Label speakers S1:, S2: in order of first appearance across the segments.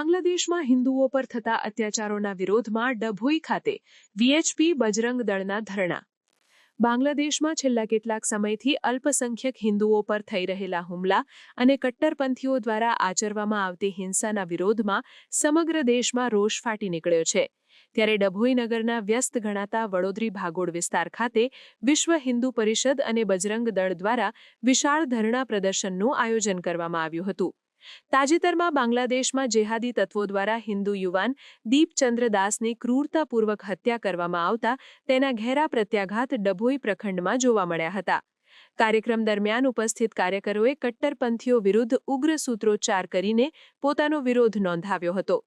S1: બાંગ્લાદેશમાં હિન્દુઓ પર થતા અત્યાચારોના વિરોધમાં ડભોઈ ખાતે વીએચપી બજરંગ દળના ધરણા. બાંગ્લાદેશમાં છેલ્લા કેટલાક સમયથી અલ્પસંખ્યક હિન્દુઓ પર થઈ રહેલા હુમલા અને કટ્ટરપંથીઓ દ્વારા આચરવામાં આવતી હિંસાના વિરોધમાં સમગ્ર દેશમાં રોષ ફાટી નીકળ્યો છે. ત્યારે ડભોઈ નગરના વ્યસ્ત ગણાતા વડોદરી ભાગોળ વિસ્તાર ખાતે વિશ્વ હિન્દુ પરિષદ અને બજરંગ દળ દ્વારા વિશાળ ધરણા પ્રદર્શનનું આયોજન કરવામાં આવ્યું હતું. તાજેતરમાં બાંગ્લાદેશમાં જેહાદી તત્વો દ્વારા હિન્દુ યુવાન દીપચંદ્ર દાસની ક્રૂરતાપૂર્વક હત્યા કરવામાં આવતા તેના ઘેરા પ્રત્યાઘાત ડભોઈ પ્રખંડમાં જોવા મળ્યા હતા. કાર્યક્રમ દરમિયાન ઉપસ્થિત કાર્યકરોએ કટ્ટરપંથીઓ વિરુદ્ધ ઉગ્ર સૂત્રોચ્ચાર કરીને પોતાનો વિરોધ નોંધાવ્યો હતો.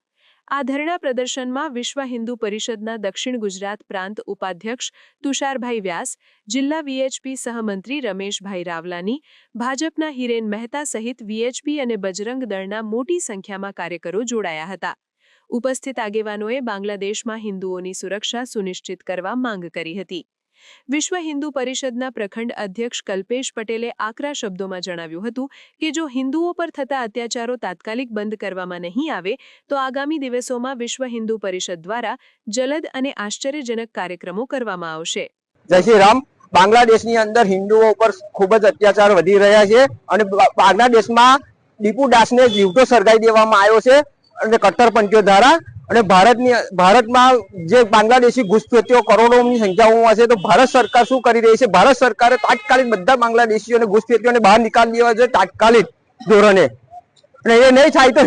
S1: આ ધરણા પ્રદર્શનમાં વિશ્વ હિન્દુ પરિષદના દક્ષિણ ગુજરાત પ્રાંત ઉપાધ્યક્ષ તુષારભાઈ વ્યાસ, જિલ્લા વીએચપી સહમંત્રી રમેશભાઈ રાવલાની, ભાજપના હિરેન મહેતા સહિત વીએચપી અને બજરંગ દળના મોટી સંખ્યામાં કાર્યકરો જોડાયા હતા. ઉપસ્થિત આગેવાનોએ બાંગ્લાદેશમાં હિન્દુઓની સુરક્ષા સુનિશ્ચિત કરવા માંગ કરી હતી. વિશ્વ હિન્દુ પરિષદના પ્રખંડ અધ્યક્ષ કલ્પેશ પટેલે આકરા શબ્દોમાં જણાવ્યું હતું કે જો હિન્દુઓ પર થતા અત્યાચારો તાત્કાલિક બંધ કરવામાં નહીં આવે તો આગામી દિવસોમાં વિશ્વ હિન્દુ પરિષદ દ્વારા જલદ અને આશ્ચર્યજનક કાર્યક્રમો કરવામાં આવશે.
S2: જય શ્રી રામ. બાંગ્લાદેશની અંદર હિન્દુઓ પર ખૂબ જ અત્યાચાર વધી રહ્યા છે અને બાંગ્લાદેશમાં દીપુ દાસને જીવતો સળગાવી દેવામાં આવ્યો છે અને કટ્ટરપંથીઓ દ્વારા. અને ભારતમાં જે બાંગ્લાદેશી ઘૂસપેઠીઓ કરોડોની સંખ્યાઓમાં છે તો ભારત સરકાર શું કરી રહી છે? ભારત સરકારે તાત્કાલિક બધા બાંગ્લાદેશીઓને ઘૂસપેઠીઓને બહાર નીકાળી દેવા જોઈએ તાત્કાલિક ધોરણે. અને એ નહીં થાય તો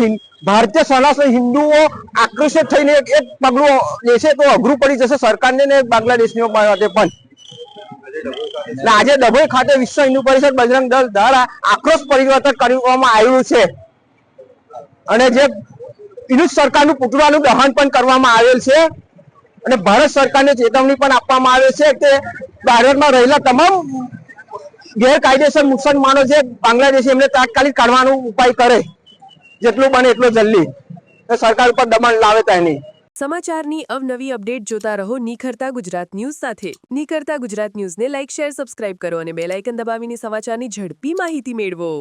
S2: ભારતીય સનાતન હિન્દુઓ આક્રોશિત થઈને એક પગલું લેશે તો અઘરું પડી જશે સરકારને ને બાંગ્લાદેશીઓ માટે પણ. આજે ડભોઈ ખાતે વિશ્વ હિન્દુ પરિષદ બજરંગ દળ દ્વારા આક્રોશ પરિવર્તન કરવામાં આવ્યું છે અને જે વિરુદ્ધ સરકારનું પુતળાનું દહન પણ કરવામાં આવેલ છે અને ભારત સરકારને ચેતવણી પણ આપવામાં આવે છે કે ભારતમાં રહેલા તમામ ગેરકાયદેસર મુસલમાનો છે બાંગ્લાદેશી એમને તાત્કાલિક કાઢવાનો ઉપાય કરે જેટલું બને એટલો જલ્દી. સરકાર ઉપર દબાણ લાવે તેની.
S1: સમાચારની અવનવી અપડેટ જોતા રહો નિખરતા ગુજરાત ન્યૂઝ સાથે. નિખરતા ગુજરાત ન્યૂઝને લાઇક, શેર, સબસ્ક્રાઇબ કરો અને બેલ આઇકન દબાવીને સમાચારની ઝડપી માહિતી મેળવો.